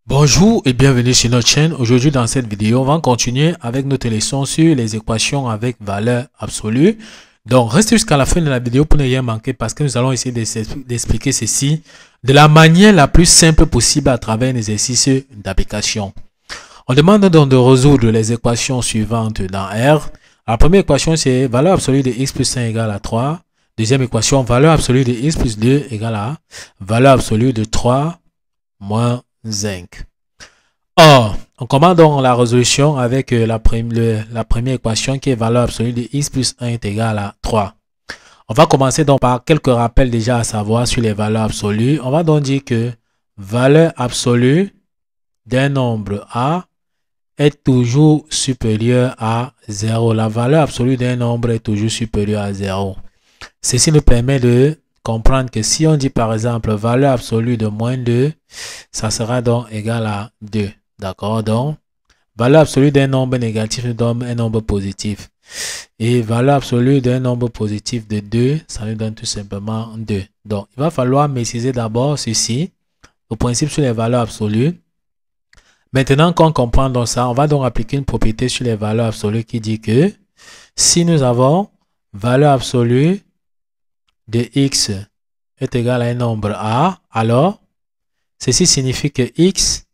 Bonjour et bienvenue sur notre chaîne. Aujourd'hui dans cette vidéo, on va continuer avec notre leçon sur les équations avec valeur absolue. Donc restez jusqu'à la fin de la vidéo pour ne rien manquer parce que nous allons essayer d'expliquer ceci de la manière la plus simple possible à travers un exercice d'application. On demande donc de résoudre les équations suivantes dans R. La première équation c'est valeur absolue de x plus 1 égale à 3. Deuxième équation, valeur absolue de x plus 2 égale à valeur absolue de 3 moins 5. Or, on commence donc la résolution avec la première équation qui est valeur absolue de x plus 1 est égal à 3. On va commencer donc par quelques rappels déjà à savoir sur les valeurs absolues. On va donc dire que valeur absolue d'un nombre A est toujours supérieure à 0. La valeur absolue d'un nombre est toujours supérieure à 0. Ceci nous permet de comprendre que si on dit par exemple valeur absolue de moins 2, ça sera donc égal à 2. D'accord? Donc, valeur absolue d'un nombre négatif nous donne un nombre positif. Et valeur absolue d'un nombre positif de 2, ça nous donne tout simplement 2. Donc, il va falloir maîtriser d'abord ceci, le principe sur les valeurs absolues. Maintenant qu'on comprend donc ça, on va donc appliquer une propriété sur les valeurs absolues qui dit que si nous avons valeur absolue de x est égal à un nombre A, alors ceci signifie que x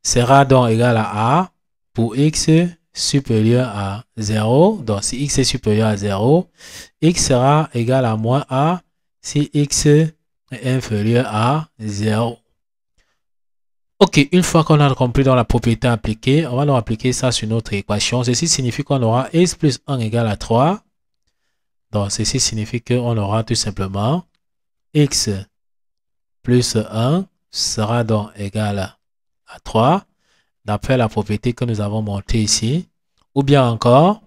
sera donc égal à A pour x supérieur à 0. Donc si x est supérieur à 0, x sera égal à moins A si x est inférieur à 0. Ok, une fois qu'on a compris dans la propriété appliquée, on va donc appliquer ça sur notre équation. Ceci signifie qu'on aura x plus 1 égale à 3. Donc, ceci signifie qu'on aura tout simplement x plus 1 sera donc égal à 3, d'après la propriété que nous avons montée ici. Ou bien encore,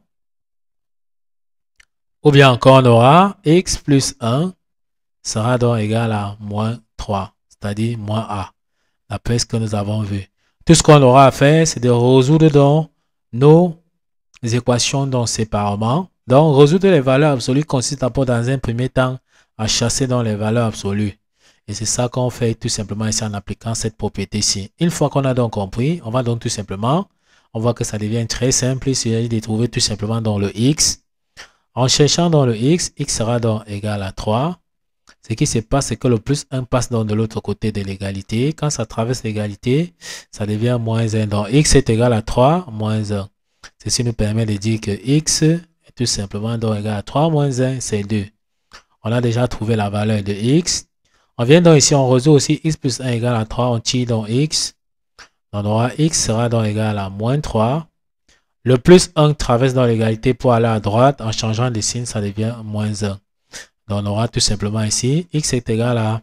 on aura x plus 1 sera donc égal à moins 3, c'est-à-dire moins a, d'après ce que nous avons vu. Tout ce qu'on aura à faire, c'est de résoudre donc nos équations donc séparément. Donc, résoudre les valeurs absolues consiste d'abord dans un premier temps à chasser dans les valeurs absolues. Et c'est ça qu'on fait tout simplement ici en appliquant cette propriété-ci. Une fois qu'on a donc compris, on va donc tout simplement, on voit que ça devient très simple. Il s'agit de trouver tout simplement dans le x. En cherchant dans le x, x sera donc égal à 3. Ce qui se passe, c'est que le plus 1 passe dans de l'autre côté de l'égalité. Quand ça traverse l'égalité, ça devient moins 1. Donc, x est égal à 3 moins 1. Ceci nous permet de dire que x est tout simplement donc égal à 3 moins 1, c'est 2. On a déjà trouvé la valeur de x. On vient donc ici, on résout aussi x plus 1 égale à 3. On tire donc x. On aura x sera donc égal à moins 3. Le plus 1 traverse dans l'égalité pour aller à droite. En changeant de signe, ça devient moins 1. Donc on aura tout simplement ici x est égal à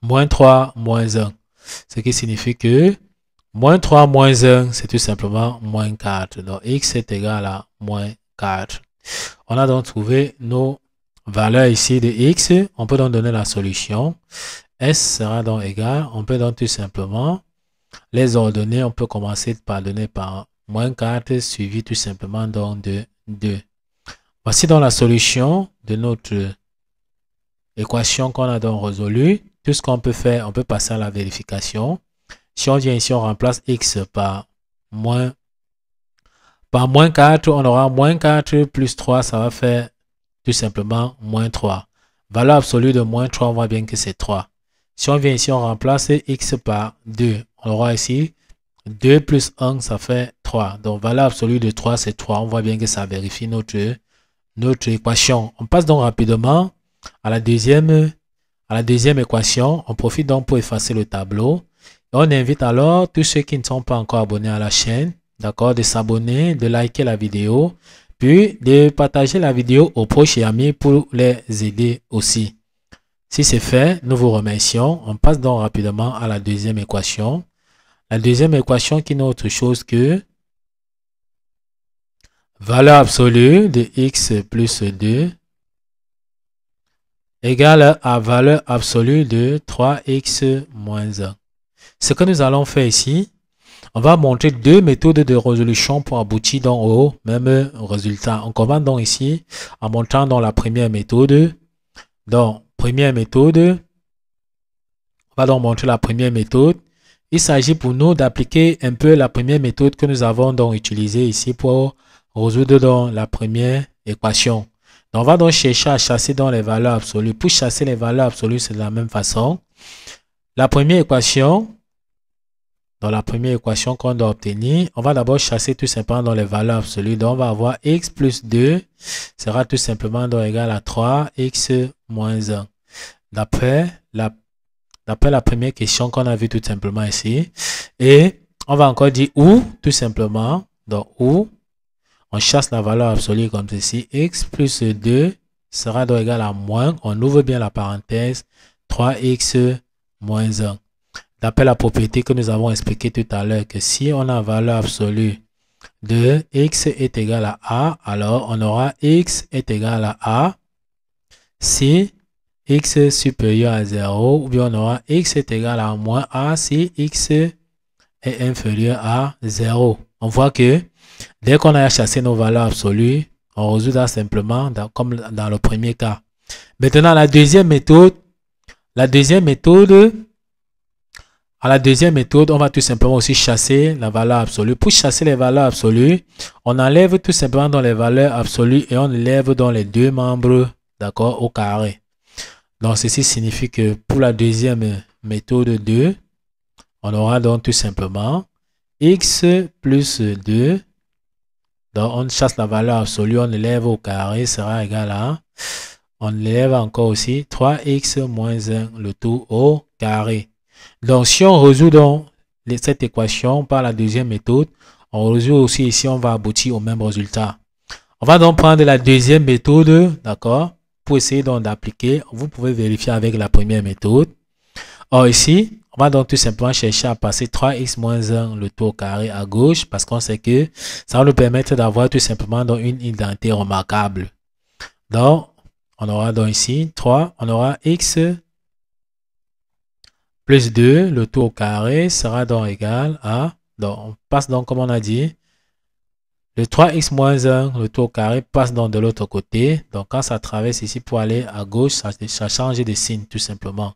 moins 3 moins 1. Ce qui signifie que moins 3 moins 1, c'est tout simplement moins 4. Donc x est égal à moins 4. On a donc trouvé nos valeurs ici de x. On peut donc donner la solution. S sera donc égal. On peut donc tout simplement les ordonner. On peut commencer par donner par moins 4 suivi tout simplement donc de 2. Voici donc la solution de notre équation qu'on a donc résolue. Tout ce qu'on peut faire, on peut passer à la vérification. Si on vient ici, on remplace x par moins 4, on aura moins 4 plus 3, ça va faire tout simplement moins 3. Valeur absolue de moins 3, on voit bien que c'est 3. Si on vient ici, on remplace x par 2. On aura ici 2 plus 1, ça fait 3. Donc, valeur absolue de 3, c'est 3. On voit bien que ça vérifie notre équation. On passe donc rapidement à la deuxième équation. On profite donc pour effacer le tableau. Et on invite alors tous ceux qui ne sont pas encore abonnés à la chaîne, d'accord, de s'abonner, de liker la vidéo, puis de partager la vidéo aux proches et amis pour les aider aussi. Si c'est fait, nous vous remercions. On passe donc rapidement à la deuxième équation. La deuxième équation qui n'est autre chose que valeur absolue de x plus 2 égale à valeur absolue de 3x moins 1. Ce que nous allons faire ici, on va montrer deux méthodes de résolution pour aboutir donc au même résultat. On commence donc ici en montrant dans la première méthode. Donc, première méthode, on va donc montrer la première méthode il s'agit pour nous d'appliquer un peu la première méthode que nous avons donc utilisée ici pour résoudre donc la première équation. Donc, on va donc chercher à chasser dans les valeurs absolues. Pour chasser les valeurs absolues, c'est de la même façon. La première équation, qu'on doit obtenir, on va d'abord chasser tout simplement dans les valeurs absolues. Donc, on va avoir x plus 2 sera tout simplement donc égal à 3x moins 1. D'après la première question qu'on a vue tout simplement ici. Et on va encore dire où, tout simplement. Donc, où on chasse la valeur absolue comme ceci. X plus 2 sera donc égal à moins. On ouvre bien la parenthèse. 3x moins 1. D'après la propriété que nous avons expliqué tout à l'heure, que si on a valeur absolue de x est égal à a, alors on aura x est égal à a si x est supérieur à 0, ou bien on aura x est égal à moins a si x est inférieur à 0. On voit que dès qu'on a chassé nos valeurs absolues, on résout ça simplement comme dans le premier cas. Maintenant, la deuxième méthode, on va tout simplement aussi chasser la valeur absolue. Pour chasser les valeurs absolues, on enlève tout simplement dans les valeurs absolues et on élève dans les deux membres, d'accord, au carré. Donc, ceci signifie que pour la deuxième méthode 2, on aura donc tout simplement x plus 2. Donc, on chasse la valeur absolue, on élève au carré sera égal à, on élève encore aussi 3x moins 1, le tout au carré. Donc, si on résout donc cette équation par la deuxième méthode, on résout aussi ici, on va aboutir au même résultat. On va donc prendre la deuxième méthode, d'accord, pour essayer donc d'appliquer. Vous pouvez vérifier avec la première méthode. Or, ici, on va donc tout simplement chercher à passer 3x moins 1, le tout au carré à gauche, parce qu'on sait que ça va nous permettre d'avoir tout simplement donc une identité remarquable. Donc, on aura donc ici 3, on aura x plus 2, le tout au carré sera donc égal à, donc on passe donc comme on a dit, le 3x moins 1, le tout au carré passe donc de l'autre côté. Donc quand ça traverse ici pour aller à gauche, ça change de signe tout simplement.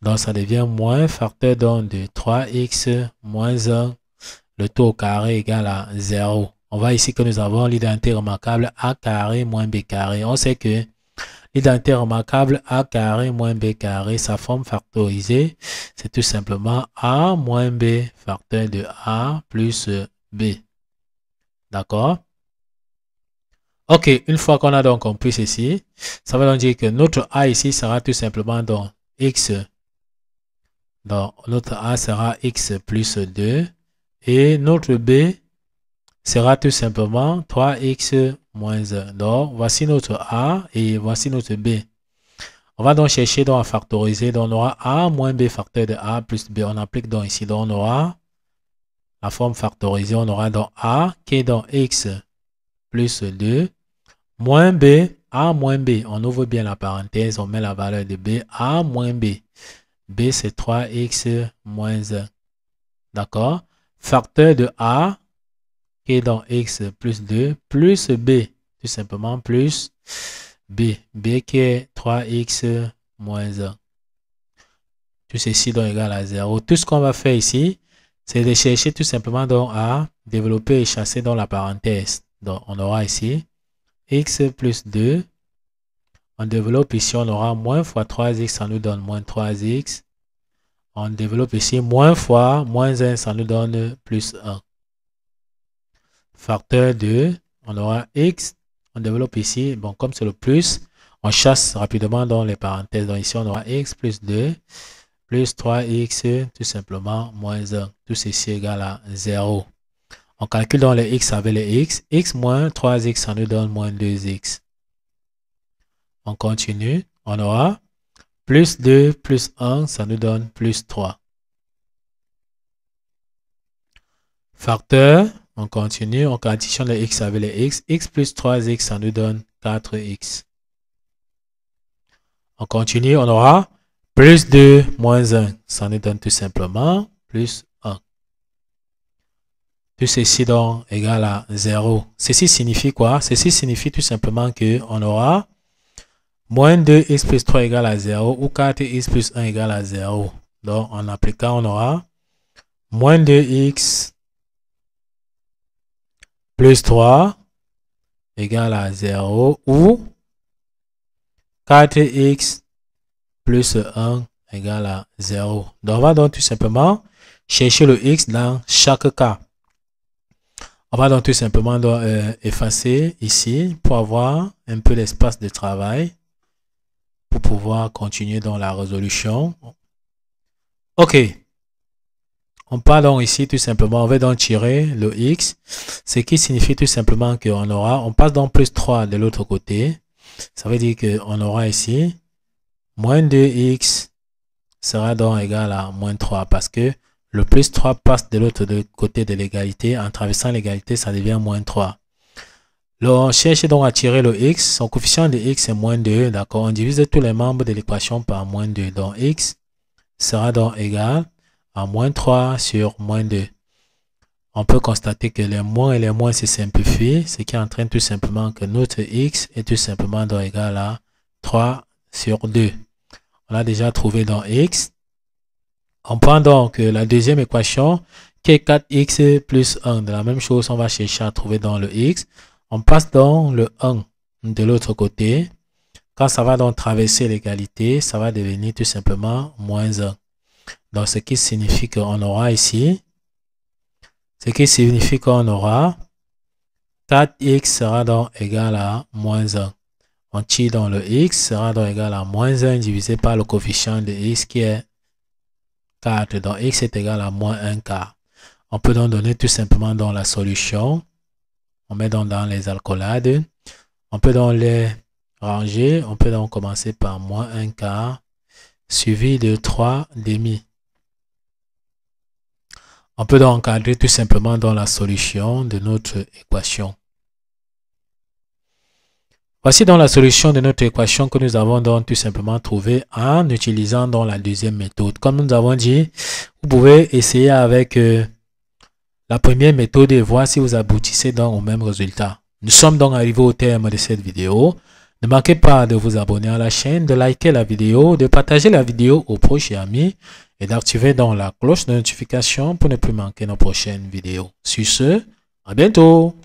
Donc ça devient moins facteur donc de 3x moins 1, le tout au carré égal à 0. On voit ici que nous avons l'identité remarquable a carré moins b carré. On sait que l'identité remarquable a carré moins b carré, sa forme factorisée, c'est tout simplement a moins b facteur de a plus b. D'accord? Ok, une fois qu'on a donc compris ceci, ça va donc dire que notre a ici sera tout simplement donc x. Donc notre a sera x plus 2 et notre b sera tout simplement 3x moins 1. Donc, voici notre A et voici notre B. On va donc chercher donc à factoriser. Donc, on aura A moins B facteur de A plus B. On applique donc ici. Donc, on aura la forme factorisée. On aura donc A qui est donc x plus 2 moins B. A moins B. On ouvre bien la parenthèse. On met la valeur de B. A moins B. B, c'est 3x moins 1. D'accord? Facteur de A qui est dans x plus 2 plus b, tout simplement plus b. B qui est 3x moins 1. Tout ceci donc égal à 0. Tout ce qu'on va faire ici, c'est de chercher tout simplement donc à développer et chasser dans la parenthèse. Donc on aura ici x plus 2. On développe ici, on aura moins fois 3x, ça nous donne moins 3x. On développe ici moins fois moins 1, ça nous donne plus 1. Facteur 2, on aura x, on développe ici, bon comme c'est le plus, on chasse rapidement dans les parenthèses. Donc ici on aura x plus 2 plus 3x tout simplement moins 1. Tout ceci égale à 0. On calcule dans les x avec les x. X moins 3x, ça nous donne moins 2x. On continue, on aura plus 2 plus 1, ça nous donne plus 3. Facteur, on continue, on additionne les x avec les x. X plus 3x, ça nous donne 4x. On continue, on aura plus 2 moins 1. Ça nous donne tout simplement plus 1. Tout ceci donc égal à 0. Ceci signifie quoi? Ceci signifie tout simplement qu'on aura moins 2x plus 3 égale à 0 ou 4x plus 1 égale à 0. Donc en appliquant, on aura moins 2x plus 3 égale à 0 ou 4x plus 1 égale à 0. Donc, on va donc tout simplement chercher le x dans chaque cas. On va donc tout simplement donc, effacer ici pour avoir un peu d'espace de travail pour pouvoir continuer dans la résolution. OK. On part donc ici tout simplement, on va donc tirer le x, ce qui signifie tout simplement qu'on aura, on passe donc plus 3 de l'autre côté. Ça veut dire qu'on aura ici moins 2x sera donc égal à moins 3 parce que le plus 3 passe de l'autre côté de l'égalité. En traversant l'égalité, ça devient moins 3. Là, on cherche donc à tirer le x. Son coefficient de x est moins 2. D'accord. On divise tous les membres de l'équation par moins 2. Donc, x sera donc égal à moins 3 sur moins 2. On peut constater que les moins et les moins se simplifient, ce qui entraîne tout simplement que notre x est tout simplement donc égal à 3 sur 2. On a déjà trouvé dans x. On prend donc la deuxième équation qui est 4x plus 1. De la même chose, on va chercher à trouver dans le x. On passe dans le 1 de l'autre côté. Quand ça va donc traverser l'égalité, ça va devenir tout simplement moins 1. Donc, ce qui signifie qu'on aura ici, 4x sera donc égal à moins 1. On tire dans le x sera donc égal à moins 1 divisé par le coefficient de x qui est 4. Donc, x est égal à moins 1 quart. On peut donc donner tout simplement dans la solution. On met donc dans les alcoolades. On peut donc les ranger. On peut donc commencer par moins 1 quart suivi de 3 demi. On peut donc encadrer tout simplement dans la solution de notre équation. Voici donc la solution de notre équation que nous avons donc tout simplement trouvée en utilisant donc la deuxième méthode. Comme nous avons dit, vous pouvez essayer avec la première méthode et voir si vous aboutissez donc au même résultat. Nous sommes donc arrivés au terme de cette vidéo. Ne manquez pas de vous abonner à la chaîne, de liker la vidéo, de partager la vidéo aux proches et amis et d'activer donc la cloche de notification pour ne plus manquer nos prochaines vidéos. Sur ce, à bientôt!